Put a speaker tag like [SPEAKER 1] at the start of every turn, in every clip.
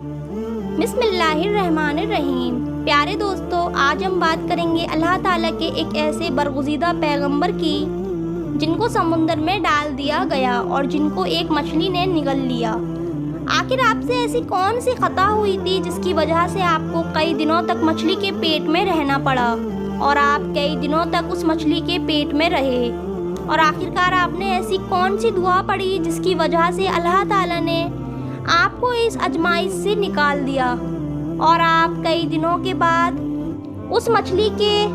[SPEAKER 1] बिस्मिल्लाहिर्रहमानिर्रहीम। प्यारे दोस्तों, आज हम बात करेंगे अल्लाह ताला के एक ऐसे बरगुज़ीदा पैगंबर की जिनको समुंदर में डाल दिया गया और जिनको एक मछली ने निगल लिया। आखिर आपसे ऐसी कौन सी खता हुई थी जिसकी वजह से आपको कई दिनों तक मछली के पेट में रहना पड़ा और आप कई दिनों तक उस मछली के पेट में रहे, और आखिरकार आपने ऐसी कौन सी दुआ पढ़ी जिसकी वजह से अल्लाह ताला ने आपको इस आजमाइश से निकाल दिया और आप कई दिनों के बाद उस मछली के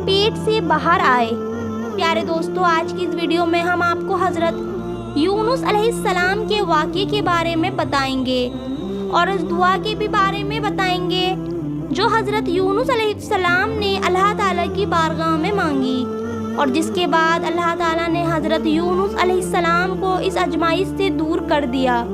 [SPEAKER 1] पेट से बाहर आए। प्यारे दोस्तों, आज की इस वीडियो में हम आपको हज़रत यूनुस अलैहिस्सलाम के वाक़े के बारे में बताएंगे और उस दुआ के भी बारे में बताएंगे जो हज़रत यूनुस अलैहिस्सलाम ने अल्लाह ताला की बारगाह में मांगी, और जिसके बाद अल्लाह ताला ने हज़रत यूनुस अलैहिस्सलाम को इस आजमाइश से दूर कर दिया।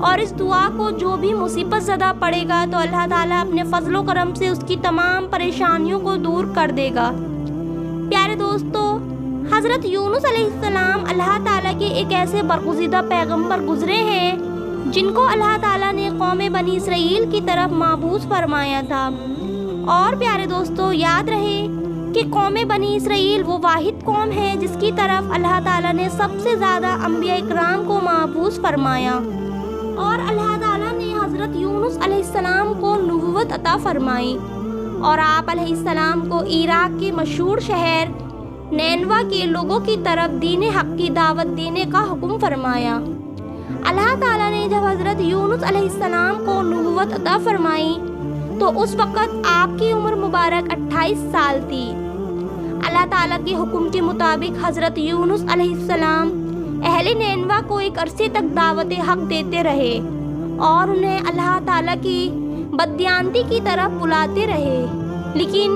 [SPEAKER 1] और इस दुआ को जो भी मुसीबत ज़दा पड़ेगा तो अल्लाह ताला अपने फजलो करम से उसकी तमाम परेशानियों को दूर कर देगा। प्यारे दोस्तों, हज़रत यूनुस अलैहिस्सलाम अल्लाह ताला के एक ऐसे बरगुज़ीदा पैगंबर गुज़रे हैं जिनको अल्लाह ताला ने कौम बनी इसराइल की तरफ माबूस फरमाया था। और प्यारे दोस्तों, याद रहे कि कौम बनी इसराइल वो वाहिद कौम है जिसकी तरफ अल्लाह ताला ने सबसे ज़्यादा अंबिया इकराम को माबूस फरमाया, और अल्लाह ताला ने हज़रत यूनुस अलैहिस्सलाम को नबूवत अता फरमाई और आप अलैहिस्सलाम को इराक के मशहूर शहर नैनवा के लोगों की तरफ दीन हक़ की दावत देने का हुक्म फरमाया। अल्लाह ताला ने जब हज़रत यूनुस अलैहिस्सलाम को नबूवत अता फरमाई तो उस वक़्त आपकी उम्र मुबारक 28 साल थी। अल्लाह ताला के हुक्म के मुताबिक हज़रत यूनुस अलैहिस्सलाम अहले नैनवा को एक अरसे तक दावत हक़ देते रहे और उन्हें अल्लाह ताला की बददियानती की तरफ बुलाते रहे, लेकिन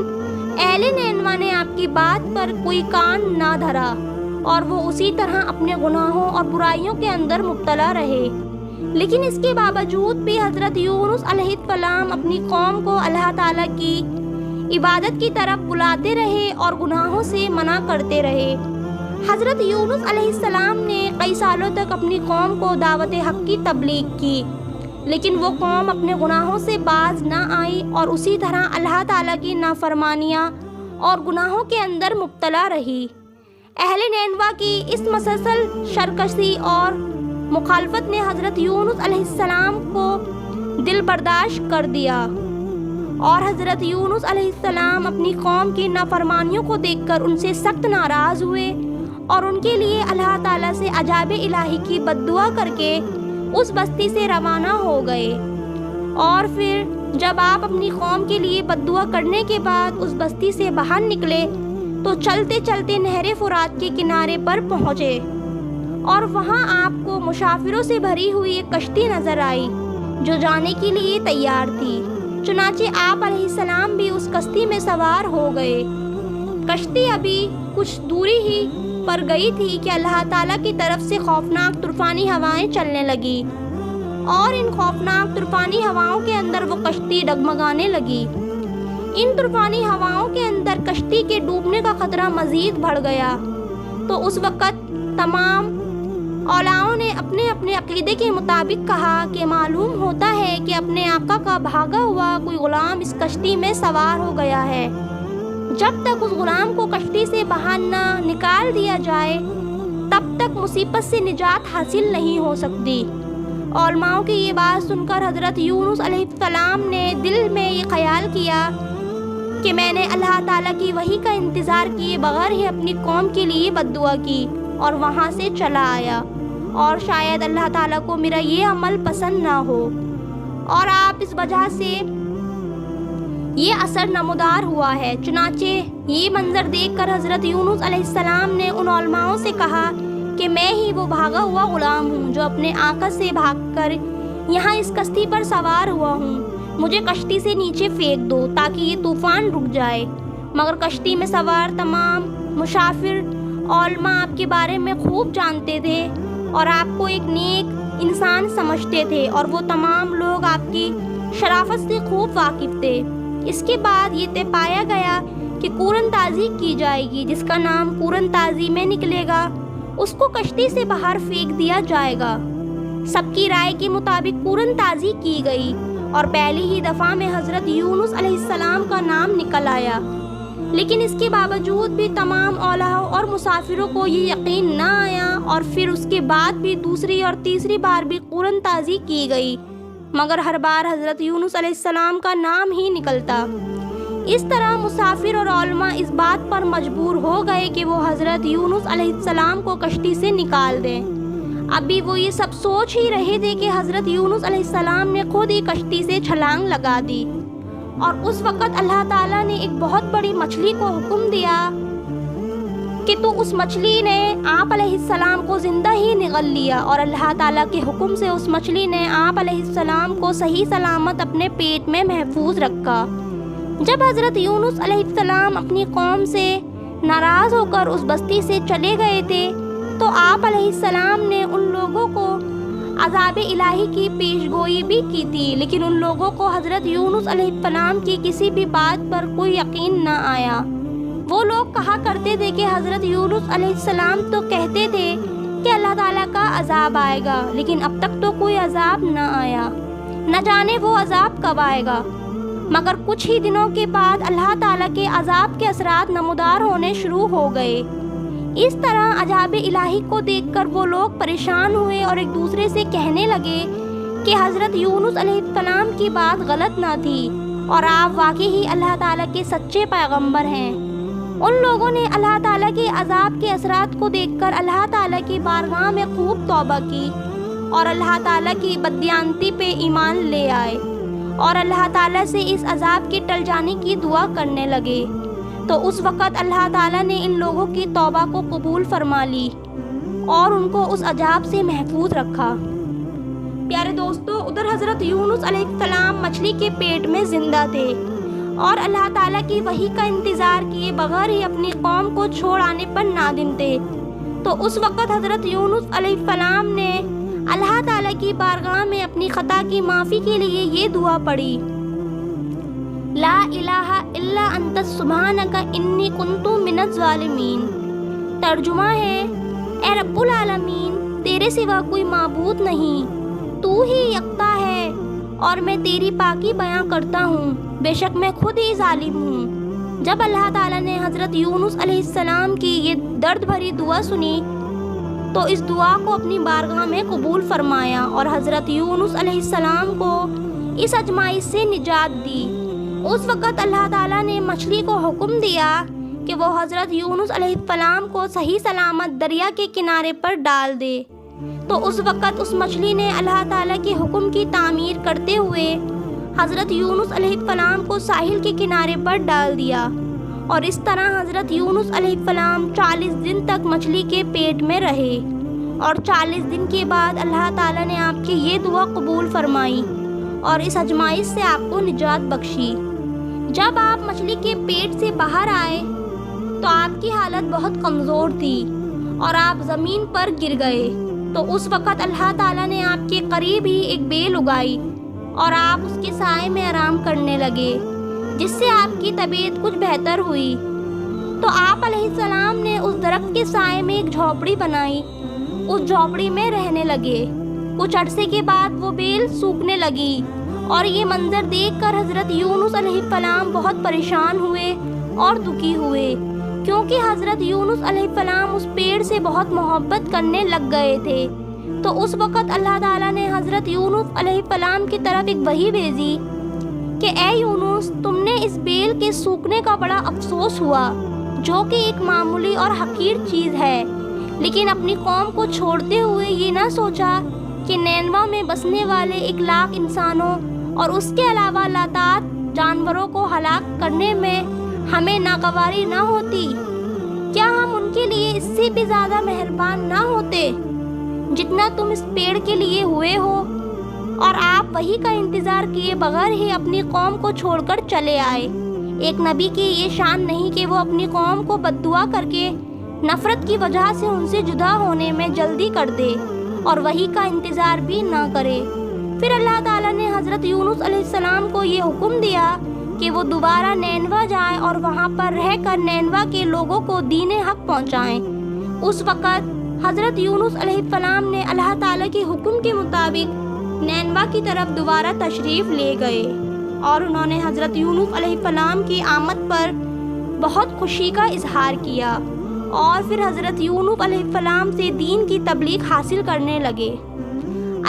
[SPEAKER 1] अहले नैनवा ने आपकी बात पर कोई कान ना धरा और वो उसी तरह अपने गुनाहों और बुराइयों के अंदर मुब्तला रहे। लेकिन इसके बावजूद भी हज़रत यूनुस अलैहिस्सलाम अपनी कौम को अल्लाह ताला की इबादत की तरफ बुलाते रहे और गुनाहों से मना करते रहे। हज़रत यूनुस अलैहिस्सलाम ने कई सालों तक अपनी कौम को दावत हक़ की तबलीग की, लेकिन वो कौम अपने गुनाहों से बाज ना आई और उसी तरह अल्लाह ताला की नाफरमानियाँ और गुनाहों के अंदर मुब्तला रही। अहले नैनवा की इस मसलसल सरकशी और मुखालफत ने हज़रत यूनुस अलैहिस्सलाम को दिल बर्दाश्त कर दिया और हज़रत यूनुस अलैहिस्सलाम अपनी कौम की नाफरमानियों को देखकर उनसे सख्त नाराज़ हुए और उनके लिए अल्लाह ताला से अजाब इलाही की बद्दुआ करके उस बस्ती से रवाना हो गए। और फिर जब आप अपनी कौम के लिए बद्दुआ करने के बाद उस बस्ती से बाहर निकले तो चलते चलते नहर फुरात के किनारे पर पहुँचे और वहाँ आपको मुसाफिरों से भरी हुई एक कश्ती नज़र आई जो जाने के लिए तैयार थी। चुनाचे आप अलैहिस्सलाम भी उस कश्ती में सवार हो गए। कश्ती अभी कुछ दूरी ही पर गई थी कि अल्लाह ताला की तरफ से खौफनाक तूफ़ानी हवाएं चलने लगी और इन खौफनाक तूफ़ानी हवाओं के अंदर वो कश्ती डगमगाने लगी। इन तूफ़ानी हवाओं के अंदर कश्ती के डूबने का ख़तरा मज़ीद बढ़ गया। तो उस वक़्त तमाम औलाओं ने अपने अपने अक़ीदे के मुताबिक कहा कि मालूम होता है कि अपने आका का भागा हुआ कोई ग़ुलाम इस कश्ती में सवार हो गया है। जब तक उस ग़ुलाम को कश्ती से बाहर ना निकाल दिया जाए तब तक मुसीबत से निजात हासिल नहीं हो सकती। उलमाओं की ये बात सुनकर हज़रत यूनुस अलैहिस्सलाम ने दिल में ये ख्याल किया कि मैंने अल्लाह ताला की वही का इंतज़ार किए बगैर ही अपनी कौम के लिए बद्दुआ की और वहाँ से चला आया, और शायद अल्लाह ताला को मेरा ये अमल पसंद ना हो और आप इस वजह से ये असर नमूदार हुआ है। चुनाचे ये मंज़र देखकर हज़रत यूनुस अलैहिस्सलाम ने उन उलमाओं से कहा कि मैं ही वो भागा हुआ ग़ुलाम हूँ जो अपने आका से भागकर यहाँ इस कश्ती पर सवार हुआ हूँ। मुझे कश्ती से नीचे फेंक दो ताकि ये तूफ़ान रुक जाए। मगर कश्ती में सवार तमाम मुसाफिर उलमा आपके बारे में खूब जानते थे और आपको एक नेक इंसान समझते थे और वो तमाम लोग आपकी शराफत से खूब वाकिफ़ थे। इसके बाद ये तय पाया गया कि कुरान ताज़ी की जाएगी, जिसका नाम कुरान ताज़ी में निकलेगा उसको कश्ती से बाहर फेंक दिया जाएगा। सबकी राय के मुताबिक कुरान ताज़ी की गई اور پہلی ہی دفعہ میں حضرت یونس علیہ السلام کا نام نکل آیا، لیکن اس کے باوجود بھی تمام علماء اور مسافروں کو یہ یقین نہ آیا، اور پھر اس کے بعد بھی دوسری اور تیسری بار بھی قرآن تازی کی گئی، مگر ہر بار حضرت یونس علیہ السلام کا نام ہی نکلتا۔ اس طرح مسافر اور علماء اس بات پر مجبور ہو گئے کہ وہ حضرت یونس علیہ السلام کو کشتی سے نکال دیں۔ ابھی وہ یہ سب سوچ ہی رہے تھے کہ حضرت یونس علیہ السلام نے خود ہی کشتی سے چھلانگ لگا دی، اور اس وقت اللہ تعالیٰ نے ایک بہت بڑی مچھلی کو حکم دیا کہ تو اس مچھلی نے آپ علیہ السلام کو زندہ ہی نگل لیا، اور اللہ تعالیٰ کے حکم سے اس مچھلی نے آپ علیہ السلام کو صحیح سلامت اپنے پیٹ میں محفوظ رکھا۔ جب حضرت یونس علیہ السلام اپنی قوم سے ناراض ہو کر اس بستی سے چلے گئے تھے تو آپ علیہ السلام نے ان لوگوں کو عذاب الہی کی پیشگوئی بھی کی تھی، لیکن ان لوگوں کو حضرت یونس علیہ السلام کی کسی بھی بات پر کوئی یقین نہ آیا۔ وہ لوگ کہا کرتے تھے کہ حضرت یونس علیہ السلام تو کہتے تھے کہ اللہ تعالیٰ کا عذاب آئے گا، لیکن اب تک تو کوئی عذاب نہ آیا، نہ جانے وہ عذاب کب آئے گا۔ مگر کچھ ہی دنوں کے بعد اللہ تعالیٰ کے عذاب کے اثرات نمودار ہونے شروع ہو گئے۔ اس طرح عذاب الہی کو دیکھ کر وہ لوگ پریشان ہوئے اور ایک دوسرے سے کہنے لگے کہ حضرت یونس علیہ السلام کی بات غلط نہ تھی، اور آپ واقعی ہی اللہ تعالیٰ کے سچے پیغمبر ہیں۔ ان لوگوں نے اللہ تعالیٰ کے عذاب کے اثرات کو دیکھ کر اللہ تعالیٰ کی بارگاہ میں خوب توبہ کی، اور اللہ تعالیٰ کی بددیانتی پہ ایمان لے آئے، اور اللہ تعالیٰ سے اس عذاب کے ٹل جانے کی دعا کرنے لگے۔ تو اس وقت اللہ تعالیٰ نے ان لوگوں کی توبہ کو قبول فرما لی اور ان کو اس عذاب سے محفوظ رکھا۔ پیارے دوستو، ادھر حضرت یونس علیہ السلام مچھلی کے پیٹ میں زندہ تھے اور اللہ تعالیٰ کی وحی کا انتظار کیے بغیر ہی اپنی قوم کو چھوڑ آنے پر نادم تھے۔ تو اس وقت حضرت یونس علیہ السلام نے اللہ تعالیٰ کی بارگاہ میں اپنی خطا کی معافی کے لیے یہ دعا پڑھی: لا الہ الا انت سبحانک انی کنت من الظالمین۔ ترجمہ ہے: اے رب العالمین، تیرے سوا کوئی معبود نہیں، تو ہی یکتا ہے اور میں تیری پاکی بیان کرتا ہوں، بے شک میں خود ہی ظالم ہوں۔ جب اللہ تعالیٰ نے حضرت یونس علیہ السلام کی یہ درد بھری دعا سنی تو اس دعا کو اپنی بارگاہ میں قبول فرمایا اور حضرت یونس علیہ السلام کو اس ازمائش سے نجات دی۔ اس وقت اللہ تعالیٰ نے مچھلی کو حکم دیا کہ وہ حضرت یونس علیہ السلام کو صحیح سلامت دریا کے کنارے پر ڈال دے۔ تو اس وقت اس مچھلی نے اللہ تعالیٰ کے حکم کی تعمیر کرتے ہوئے حضرت یونس علیہ السلام کو ساحل کے کنارے پر ڈال دیا، اور اس طرح حضرت یونس علیہ السلام 40 دن تک مچھلی کے پیٹ میں رہے، اور 40 دن کے بعد اللہ تعالیٰ نے آپ کی یہ دعا قبول فرمائی اور اس ازمائش سے آپ کو نجات بخشی۔ جب آپ مچھلی کے پیٹ سے باہر آئے تو آپ کی حالت بہت کمزور تھی اور آپ زمین پر گر گئے۔ تو اس وقت اللہ تعالیٰ نے آپ کے قریب ہی ایک بیل اگائی اور آپ اس کے سائے میں آرام کرنے لگے، جس سے آپ کی طبیعت کچھ بہتر ہوئی۔ تو آپ علیہ السلام نے اس درخت کے سائے میں ایک جھونپڑی بنائی، اس جھونپڑی میں رہنے لگے۔ کچھ عرصے کے بعد وہ بیل سوکھنے لگی، اور یہ منظر دیکھ کر حضرت یونس علیہ السلام بہت پریشان ہوئے اور دکھی ہوئے، کیونکہ حضرت یونس علیہ السلام اس پیڑ سے بہت محبت کرنے لگ گئے تھے۔ تو اس وقت اللہ تعالیٰ نے حضرت یونس علیہ السلام کی طرف ایک وحی بھیجی کہ اے یونس، تم نے اس بیل کے سوکھنے کا بڑا افسوس ہوا، جو کہ ایک معمولی اور حقیر چیز ہے، لیکن اپنی قوم کو چھوڑتے ہوئے یہ نہ سوچا کہ نینوا میں بسنے والے 1 لاکھ انسانوں اور اس کے علاوہ لاتعداد جانوروں کو ہلاک کرنے میں ہمیں ناگواری نہ ہوتی؟ کیا ہم ان کے لیے اس سے بھی زیادہ مہربان نہ ہوتے جتنا تم اس پیڑ کے لیے ہوئے ہو؟ اور آپ وحی کا انتظار کیے بغیر ہی اپنی قوم کو چھوڑ کر چلے آئے۔ ایک نبی کی یہ شان نہیں کہ وہ اپنی قوم کو بد دعا کر کے نفرت کی وجہ سے ان سے جدا ہونے میں جلدی کر دے اور وحی کا انتظار بھی نہ کرے۔ پھر اللہ تعالیٰ نے حضرت یونس علیہ السلام کو یہ حکم دیا کہ وہ دوبارہ نینوا جائیں اور وہاں پر رہ کر نینوا کے لوگوں کو دین حق پہنچائیں۔ اس وقت حضرت یونس علیہ السلام نے اللہ تعالیٰ کے حکم کے مطابق नैनवा की तरफ दोबारा तशरीफ़ ले गए और उन्होंने हज़रत यूनुस अलैहिस्सलाम की आमद पर बहुत खुशी का इजहार किया और फिर हज़रत यूनुस अलैहिस्सलाम से दीन की तबलीग हासिल करने लगे।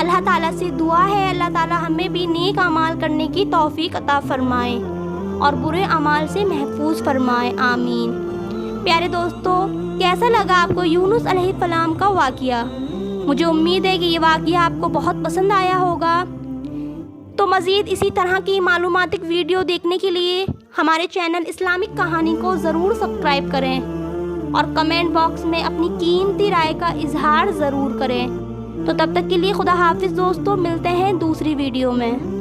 [SPEAKER 1] अल्लाह ताला से दुआ है अल्लाह ताला हमें भी नेक अमाल करने की तौफीक अता फरमाए और बुरे अमाल से महफूज फरमाए, आमीन। प्यारे दोस्तों, कैसा लगा आपको यूनुस अलैहिस्सलाम का वाक़या? मुझे उम्मीद है कि ये वाक़या आपको बहुत पसंद आया होगा। तो मज़ीद इसी तरह की मालूमातिक वीडियो देखने के लिए हमारे चैनल इस्लामिक कहानी को ज़रूर सब्सक्राइब करें और कमेंट बॉक्स में अपनी कीमती राय का इजहार ज़रूर करें। तो तब तक के लिए खुदा हाफिज़ दोस्तों, मिलते हैं दूसरी वीडियो में।